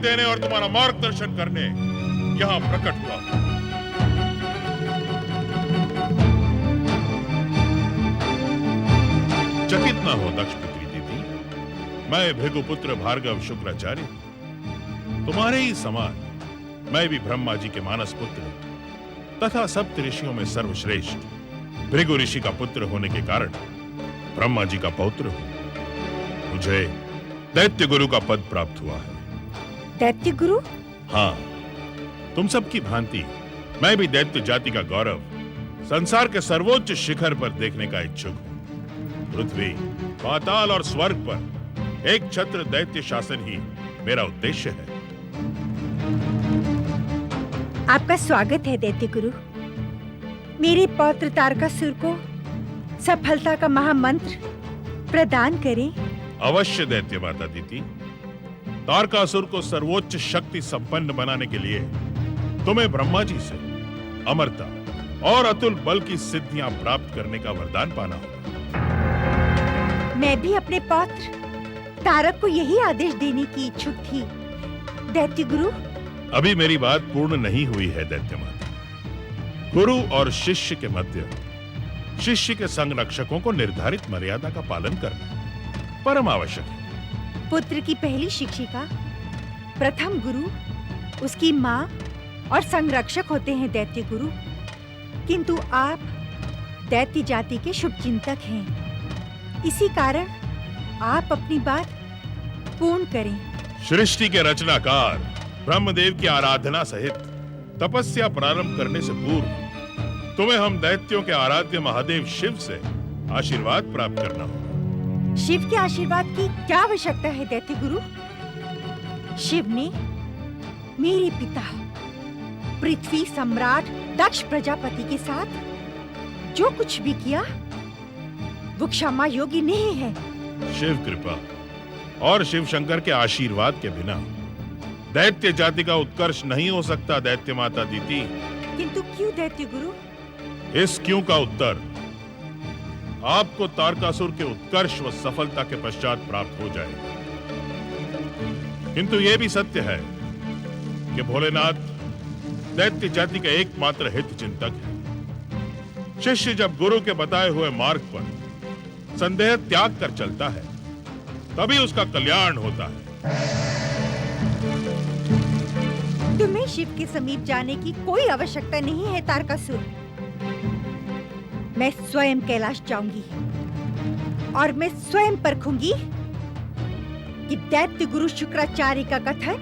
देने और तुम्हारा मार्गदर्शन करने यहाँ प्रकट हुआ। चकित न हो दक्ष पुत्री दीदी, मैं भृगुपुत्र भार्गव शुक्राचार्य, तुम्हारे ही समान मैं भी ब्रह्मा जी के मानस पुत्र तथा सप्त ऋषियों में सर्वश्रेष्ठ भृगु ऋषि का पुत्र होने के कारण ब्रह्मा जी का पौत्र हूं। मुझे दैत्य गुरु का पद प्राप्त हुआ है। दैत्य गुरु? हाँ, तुम सबकी भांति मैं भी दैत्य जाति का गौरव संसार के सर्वोच्च शिखर पर देखने का इच्छुक हूं। पृथ्वी, पाताल और स्वर्ग पर एक छत्र दैत्य शासन ही मेरा उद्देश्य है। आपका स्वागत है दैत्य गुरु। मेरे पौत्र तारकासुर को सफलता का महामंत्र प्रदान करें। अवश्य दैत्य माता दीदी। तारकासुर को सर्वोच्च शक्ति संपन्न बनाने के लिए तुम्हें ब्रह्मा जी से अमरता और अतुल बल की सिद्धियां प्राप्त करने का वरदान पाना होगा। मैं भी अपने पौत्र तारक को यही आदेश देने की इच्छुक थी दैत्य गुरु। अभी मेरी बात पूर्ण नहीं हुई है दैत्य माता। गुरु और शिष्य के मध्य शिष्य के संरक्षकों को निर्धारित मर्यादा का पालन करना परम आवश्यक है। पुत्र की पहली शिक्षिका, प्रथम गुरु, उसकी माँ और संरक्षक होते हैं दैत्य गुरु। किंतु आप दैत्य जाति के शुभचिंतक हैं, इसी कारण आप अपनी बात पूर्ण करें। सृष्टि के रचनाकार ब्रह्मदेव की आराधना सहित तपस्या प्रारंभ करने से पूर्व तुम्हें हम दैत्यों के आराध्य महादेव शिव से आशीर्वाद प्राप्त करना होगा। शिव के आशीर्वाद की क्या आवश्यकता है दैत्य गुरु? शिव ने मेरे पिता पृथ्वी सम्राट दक्ष प्रजापति के साथ जो कुछ भी किया वो क्षमा योग्य नहीं है। शिव कृपा और शिव शंकर के आशीर्वाद के बिना दैत्य जाति का उत्कर्ष नहीं हो सकता दैत्य माता दीदी। किंतु क्यों दैत्य गुरु? इस क्यों का उत्तर आपको तारकासुर के उत्कर्ष व सफलता के पश्चात प्राप्त हो जाएगा। किंतु यह भी सत्य है कि भोलेनाथ दैत्य जाति का एकमात्र हित चिंतक है। शिष्य जब गुरु के बताए हुए मार्ग पर संदेह त्याग कर चलता है तभी उसका कल्याण होता है। तुम्हें शिव के समीप जाने की कोई आवश्यकता नहीं है तारकासुर। मैं स्वयं कैलाश जाऊंगी और मैं स्वयं परखूंगी कि दैत्य गुरु शुक्राचार्य का कथन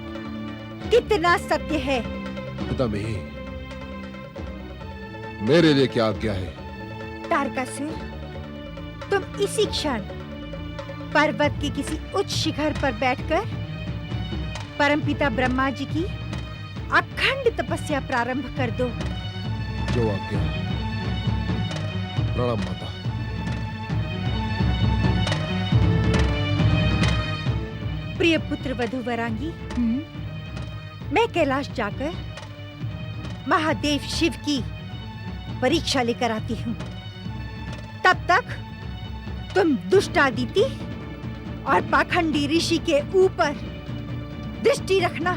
कितना सत्य है। तमे, मेरे लिए क्या आज्ञा है? तारकासुर, तुम इसी क्षण पर्वत के किसी उच्च शिखर पर बैठकर परमपिता ब्रह्मा जी की अखंड तपस्या प्रारंभ कर दो। जो आज्ञा। प्रणाम माता। प्रिय पुत्र वधूवरांगी, मैं कैलाश जाकर महादेव शिव की परीक्षा लेकर आती हूँ। तब तक तुम दुष्ट आदिति और पाखंडी ऋषि के ऊपर दृष्टि रखना।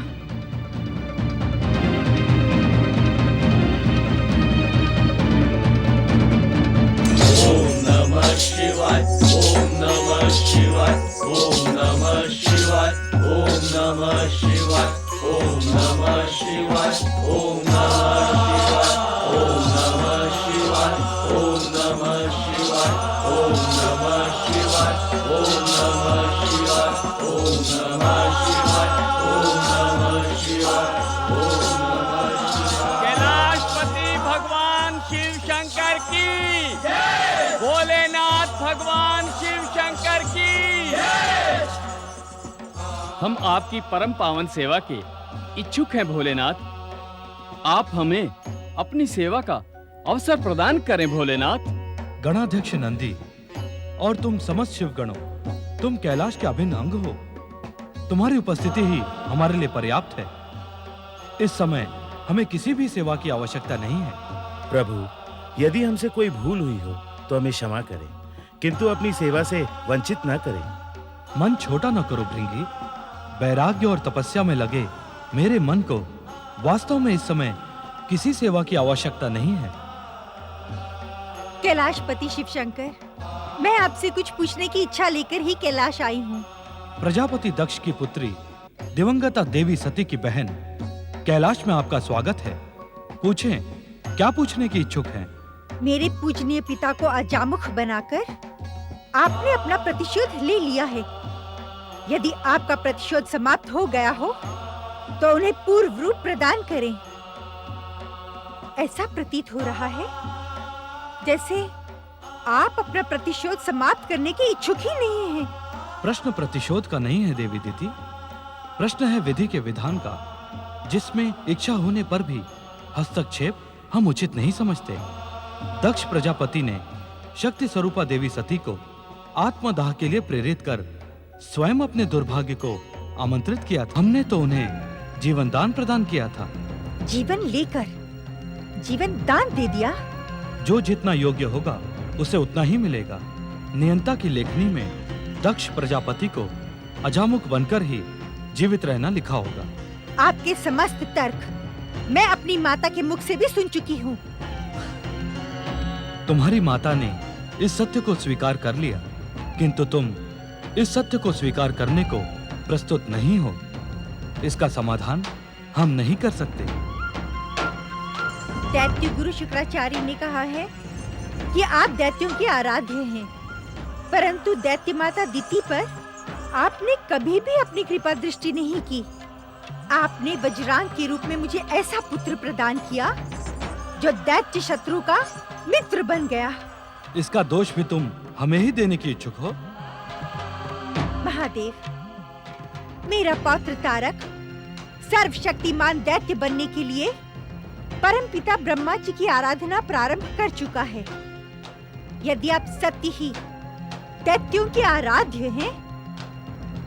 ओम नमः शिवाय, ओम नमः शिवाय, ओम नमः शिवाय, ओम नमः शिवाय, ओम नमः शिवाय, ओम नमः शिवाय, ओम नमः शिवाय, ओम नमः शिवाय, ओम नमः शिवाय, ओम नमः शिवाय, ओम नमः शिवाय, ओम नमः शिवाय। कैलाशपति भगवान शिव शंकर की जय। भोलेनाथ भगवान शिव शंकर की जय। हम आपकी परम पावन सेवा के इच्छुक हैं भोलेनाथ। आप हमें अपनी सेवा का अवसर प्रदान करें भोलेनाथ। गणाध्यक्ष नंदी और तुम समस्त शिवगणों, तुम कैलाश के अभिन्न अंग हो। तुम्हारी उपस्थिति ही हमारे लिए पर्याप्त है। इस समय हमें किसी भी सेवा की आवश्यकता नहीं है। प्रभु, यदि हमसे कोई भूल हुई हो तो हमें क्षमा करें, किंतु अपनी सेवा से वंचित न करें। मन छोटा न करो भृंगी। वैराग्य और तपस्या में लगे मेरे मन को वास्तव में इस समय किसी सेवा की आवश्यकता नहीं है। कैलाशपति शिव शंकर, मैं आपसे कुछ पूछने की इच्छा लेकर ही कैलाश आई हूँ। प्रजापति दक्ष की पुत्री दिवंगता देवी सती की बहन कैलाश में आपका स्वागत है। पूछें, क्या पूछने की इच्छुक हैं? मेरे पूजनीय पिता को अजामुख बनाकर आपने अपना प्रतिशोध ले लिया है। यदि आपका प्रतिशोध समाप्त हो गया हो तो उन्हें पूर्व रूप प्रदान करें। ऐसा प्रतीत हो रहा है जैसे आप अपना प्रतिशोध समाप्त करने के इच्छुक ही नहीं हैं। प्रश्न प्रतिशोध का नहीं है देवी दीदी, प्रश्न है विधि के विधान का, जिसमें इच्छा होने पर भी हस्तक्षेप हम उचित नहीं समझते। दक्ष प्रजापति ने शक्ति स्वरूपा देवी सती को आत्मदाह के लिए प्रेरित कर स्वयं अपने दुर्भाग्य को आमंत्रित किया था। हमने तो उन्हें जीवन दान प्रदान किया था। जीवन लेकर जीवन दान दे दिया? जो जितना योग्य होगा उसे उतना ही मिलेगा। नियंता की लेखनी में दक्ष प्रजापति को अजामुख बनकर ही जीवित रहना लिखा होगा। आपके समस्त तर्क मैं अपनी माता के मुख से भी सुन चुकी हूँ। तुम्हारी माता ने इस सत्य को स्वीकार कर लिया, किंतु तुम इस सत्य को स्वीकार करने को प्रस्तुत नहीं हो। इसका समाधान हम नहीं कर सकते। दैत्य गुरु शुक्राचार्य ने कहा है कि आप दैत्यों के आराध्य हैं, परंतु दैत्य माता दिति पर आपने कभी भी अपनी कृपा दृष्टि नहीं की। आपने वज्रांग के रूप में मुझे ऐसा पुत्र प्रदान किया जो दैत्य शत्रु का मित्र बन गया। इसका दोष भी तुम हमें ही देने की इच्छुक हो? महादेव, मेरा पौत्र तारक सर्वशक्तिमान दैत्य बनने के लिए परमपिता ब्रह्मा जी की आराधना प्रारंभ कर चुका है। यदि आप सत्य ही दैत्यों के आराध्य हैं,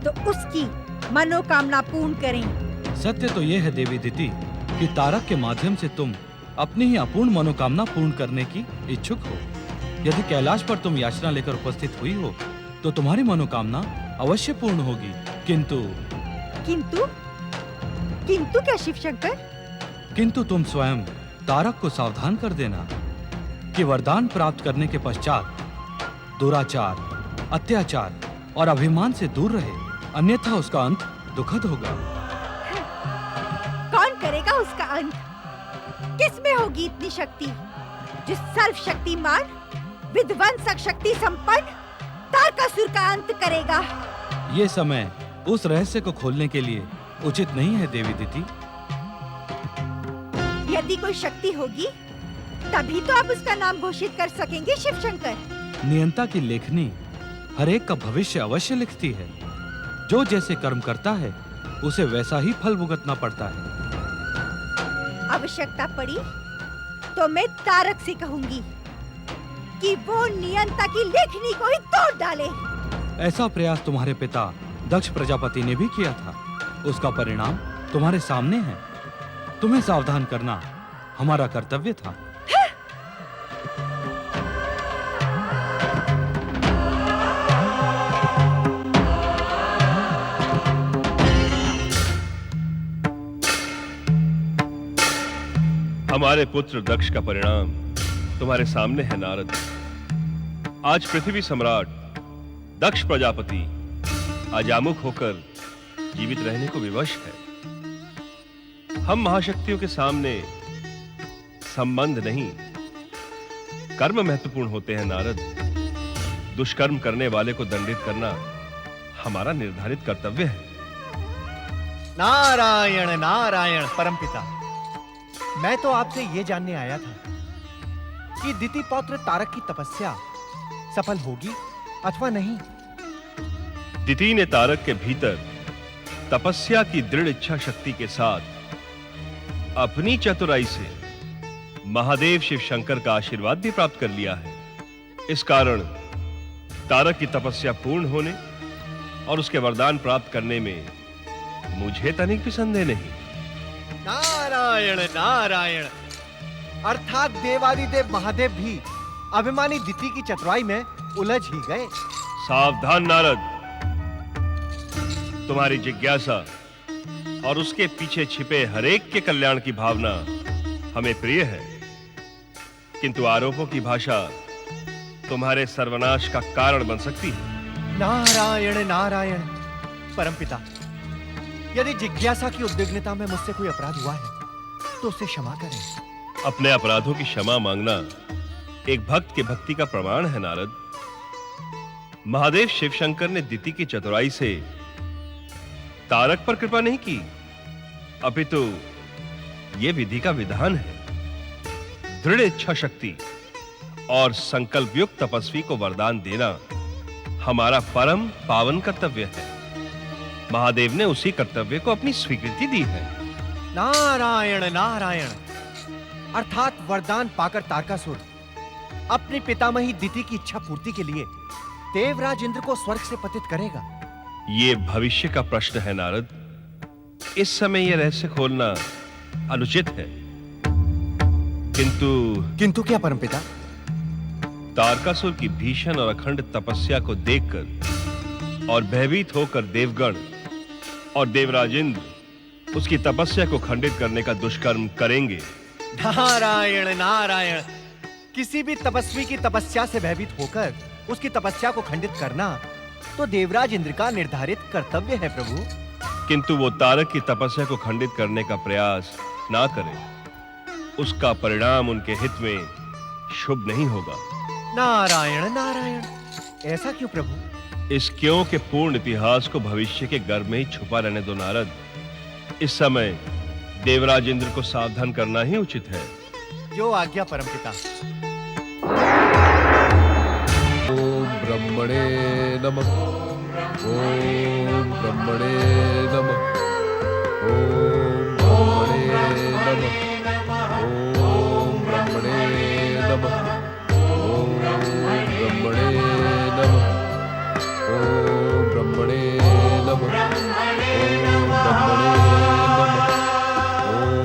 तो उसकी मनोकामना पूर्ण करें। सत्य तो यह है देवी दिति कि तारक के माध्यम से तुम अपनी ही अपूर्ण मनोकामना पूर्ण करने की इच्छुक हो। यदि कैलाश पर तुम याचना लेकर उपस्थित हुई हो तो तुम्हारी मनोकामना अवश्य पूर्ण होगी। किंतु किंतु क्या शिव शंकर? किंतु तुम स्वयं तारक को सावधान कर देना कि वरदान प्राप्त करने के पश्चात दुराचार, अत्याचार और अभिमान से दूर रहे, अन्यथा उसका अंत दुखद होगा। कौन करेगा उसका अंत? किसमें होगी इतनी शक्ति जो सर्वशक्तिमान विध्वंसक शक्ति संपन्न तारकासुर का अंत करेगा? ये समय उस रहस्य को खोलने के लिए उचित नहीं है देवी दिति। यदि कोई शक्ति होगी तभी तो आप उसका नाम घोषित कर सकेंगे शिव शंकर। नियंता की लेखनी हर एक का भविष्य अवश्य लिखती है। जो जैसे कर्म करता है उसे वैसा ही फल भुगतना पड़ता है। आवश्यकता पड़ी तो मैं तारक से कहूंगी कि वो नियंता की लेखनी को ही तोड़ डाले। ऐसा प्रयास तुम्हारे पिता दक्ष प्रजापति ने भी किया था। उसका परिणाम तुम्हारे सामने है। तुम्हें सावधान करना हमारा कर्तव्य था। हमारे पुत्र दक्ष का परिणाम तुम्हारे सामने है नारद। आज पृथ्वी सम्राट दक्ष प्रजापति अजामुख होकर जीवित रहने को विवश है। हम महाशक्तियों के सामने संबंध नहीं, कर्म महत्वपूर्ण होते हैं नारद। दुष्कर्म करने वाले को दंडित करना हमारा निर्धारित कर्तव्य है। नारायण नारायण परमपिता, मैं तो आपसे यह जानने आया था कि दिति पौत्र तारक की तपस्या सफल होगी अथवा नहीं। दिति ने तारक के भीतर तपस्या की दृढ़ इच्छा शक्ति के साथ अपनी चतुराई से महादेव शिव शंकर का आशीर्वाद भी प्राप्त कर लिया है। इस कारण तारक की तपस्या पूर्ण होने और उसके वरदान प्राप्त करने में मुझे तनिक भी संदेह नहीं। नारायण नारायण, अर्थात देवादिदेव महादेव भी अभिमानी दिति की चतुराई में उलझ ही गए। सावधान नारद, तुम्हारी जिज्ञासा और उसके पीछे छिपे हरेक के कल्याण की भावना हमें प्रिय है, किंतु आरोपों की भाषा तुम्हारे सर्वनाश का कारण बन सकती है। नारायण नारायण। परमपिता, यदि जिज्ञासा की उद्विग्नता में मुझसे कोई अपराध हुआ है तो उसे क्षमा करें। अपने अपराधों की क्षमा मांगना एक भक्त के भक्ति का प्रमाण है नारद। महादेव शिवशंकर ने दिति की चतुराई से तारक पर कृपा नहीं की, अपितु यह विधि का विधान है। दृढ़ इच्छा शक्ति और संकल्प युक्त तपस्वी को वरदान देना हमारा परम पावन कर्तव्य है। महादेव ने उसी कर्तव्य को अपनी स्वीकृति दी है। नारायण नारायण। अर्थात वरदान पाकर तारकासुर अपनी पितामही दिति की इच्छा पूर्ति के लिए देवराज इंद्र को स्वर्ग से पतित करेगा। ये भविष्य का प्रश्न है नारद। इस समय यह रहस्य खोलना अनुचित है। किंतु क्या परमपिता? तारकासुर की भीषण और अखंड तपस्या को देखकर और भयभीत होकर देवगण और देवराज इंद्र उसकी तपस्या को खंडित करने का दुष्कर्म करेंगे। नारायण नारायण। किसी भी तपस्वी की तपस्या से भयभीत होकर उसकी तपस्या को खंडित करना तो देवराज इंद्र का निर्धारित कर्तव्य है प्रभु। किंतु वो तारक की तपस्या को खंडित करने का प्रयास ना करें, उसका परिणाम उनके हित में शुभ नहीं होगा। नारायण नारायण। ऐसा क्यों प्रभु? इस क्यों के पूर्ण इतिहास को भविष्य के गर्भ में ही छुपा रहने दो नारद। इस समय देवराज इंद्र को सावधान करना ही उचित है। जो आज्ञा परमपिता। ओम ब्रह्मणे नमः। ओम ब्रह्मणे नमः। ओम ब्रह्मणे नमः। ओम ब्रह्मणे नमः। ओम ब्रह्मणे नमः। ओम ब्रह्मणे नमः।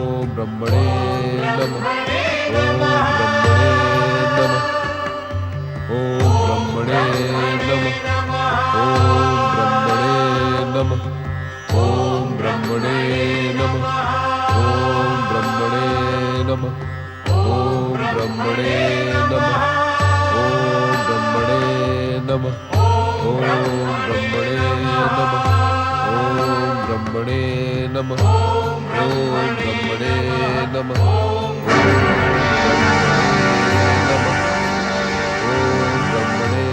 ओम ब्रह्मणे नमः। ओम ब्रह्मणे नमः। ओम ब्रह्मणे नमः। ओम ब्रह्मणे नमः। ओम ब्रह्मणे नमः। ओम ब्रह्मणे नमः। ओम ब्रह्मणे नमः। ओम ब्रह्मणे नमः। ओम ब्रह्मणे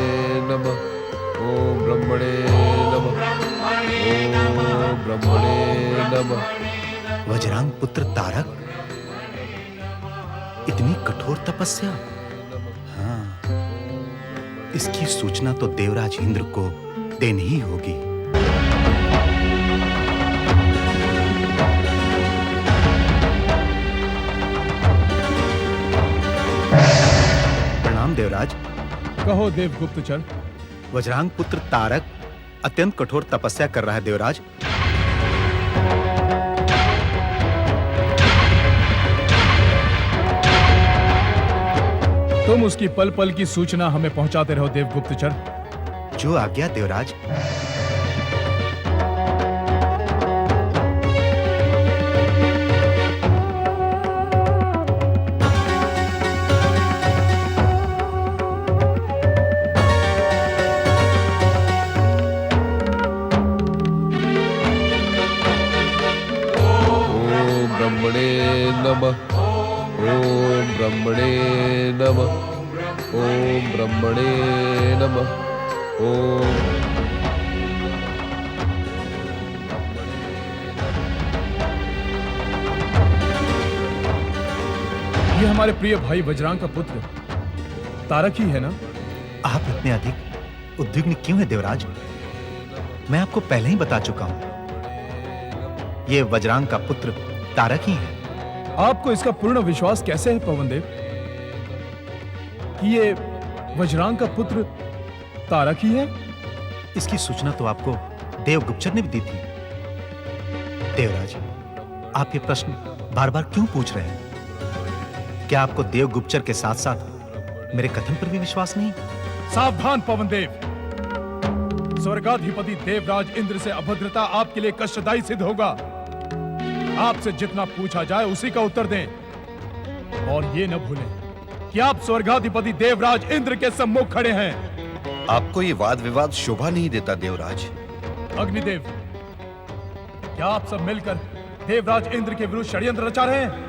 नमः। ओम ब्रह्मणे नमः। ओम ब्रह्मणे नमः। वज्रांग पुत्र तारक, इतनी कठोर तपस्या? हाँ, इसकी सूचना तो देवराज इंद्र को देनी ही होगी। प्रणाम देवराज। कहो देवगुप्तचर। वज्रांग पुत्र तारक अत्यंत कठोर तपस्या कर रहा है देवराज। तुम उसकी पल पल की सूचना हमें पहुंचाते रहो देवगुप्तचर। जो आज्ञा देवराज। नमः। ओम ब्रह्मणे नमः। ओम ब्रह्मणे नमः। ओम ये हमारे प्रिय भाई वज्रांग का पुत्र तारक ही है ना? आप इतने अधिक उद्विग्न क्यों हैं देवराज? मैं आपको पहले ही बता चुका हूं, ये वज्रांग का पुत्र तारक ही है। आपको इसका पूर्ण विश्वास कैसे है पवनदेव कि ये वज्रांग का पुत्र तारक ही है? इसकी सूचना तो आपको देवगुप्तचर ने भी दी थी। देवराज, आप ये प्रश्न बार बार क्यों पूछ रहे हैं? क्या आपको देवगुप्तचर के साथ साथ मेरे कथन पर भी विश्वास नहीं? सावधान पवनदेव, स्वर्गाधिपति देवराज इंद्र से अभद्रता आपके लिए कष्टदायी सिद्ध होगा। आपसे जितना पूछा जाए उसी का उत्तर दें और ये न भूलें कि आप स्वर्गाधिपति देवराज इंद्र के सम्मुख खड़े हैं। आपको ये वाद विवाद शोभा नहीं देता देवराज। अग्निदेव, क्या आप सब मिलकर देवराज इंद्र के विरुद्ध षड्यंत्र रचा रहे हैं?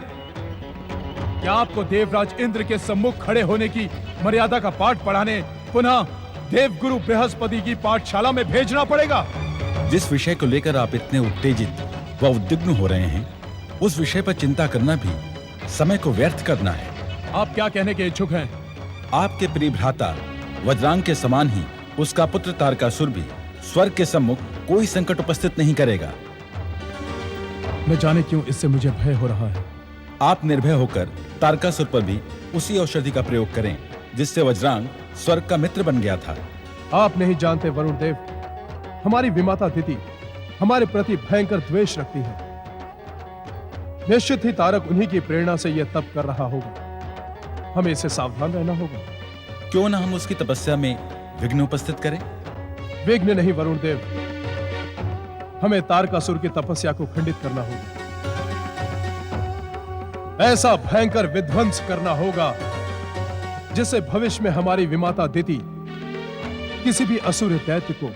क्या आपको देवराज इंद्र के सम्मुख खड़े होने की मर्यादा का पाठ पढ़ाने पुनः देवगुरु बृहस्पति की पाठशाला में भेजना पड़ेगा? जिस विषय को लेकर आप इतने उत्तेजित व उद्विग्न हो रहे हैं, उस विषय पर चिंता करना भी समय को व्यर्थ करना है। आप क्या कहने के इच्छुक हैं? आपके प्रिय भ्राता वज्रांग के समान ही उसका पुत्र तारकासुर भी स्वर्ग के सम्मुख कोई संकट उपस्थित नहीं करेगा। न जाने क्यों इससे मुझे भय हो रहा है। आप निर्भय होकर तारकासुर पर भी उसी औषधि का प्रयोग करें जिससे वज्रांग स्वर्ग का मित्र बन गया था। आप नहीं जानते वरुण देव, हमारी विमाता दिति हमारे प्रति भयंकर द्वेष रखती है। निश्चित ही तारक उन्हीं की प्रेरणा से यह तप कर रहा होगा। हमें इससे सावधान रहना होगा। क्यों न हम उसकी तपस्या में विघ्न उपस्थित करें? विघ्न नहीं वरुण देव, हमें तारकासुर की तपस्या को खंडित करना होगा। ऐसा भयंकर विध्वंस करना होगा जिससे भविष्य में हमारी विमाता दिति किसी भी असुर दैत्य को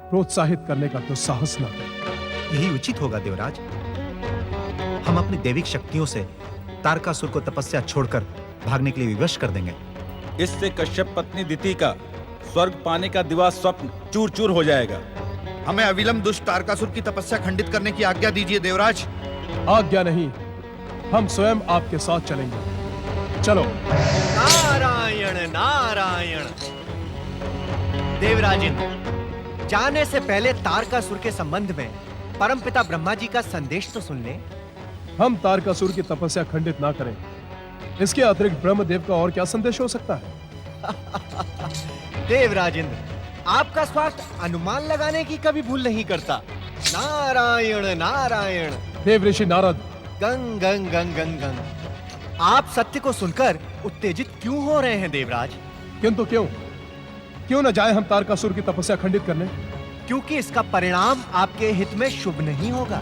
प्रोत्साहित करने का दुस्साहस न करे। यही उचित होगा देवराज। हम अपनी दैविक शक्तियों से तारकासुर को तपस्या छोड़कर भागने के लिए विवश कर देंगे। इससे कश्यप पत्नी दिति का स्वर्ग पाने का दिवा स्वप्न चूर चूर हो जाएगा। हमें अविलंब दुष्ट तारकासुर की तपस्या खंडित करने की आज्ञा दीजिए देवराज। आज्ञा नहीं, हम स्वयं आपके साथ चलेंगे। चलो। नारायण नारायण। देवराज इंद्र, जाने से पहले तारकासुर के संबंध में परमपिता ब्रह्मा जी का संदेश तो सुन लें। हम तारकासुर की तपस्या खंडित ना करें, इसके अतिरिक्त ब्रह्मदेव का और क्या संदेश हो सकता है? देवराज इंद्र, आपका स्वार्थ अनुमान लगाने की कभी भूल नहीं करता। नारायण नारायण। देव ऋषि नारद। गंग गंग गंग गंग गंग। आप सत्य को सुनकर उत्तेजित क्यों हो रहे हैं देवराज? किंतु क्यों? क्यों न जाए हम तारकासुर की तपस्या खंडित करने? क्योंकि इसका परिणाम आपके हित में शुभ नहीं होगा।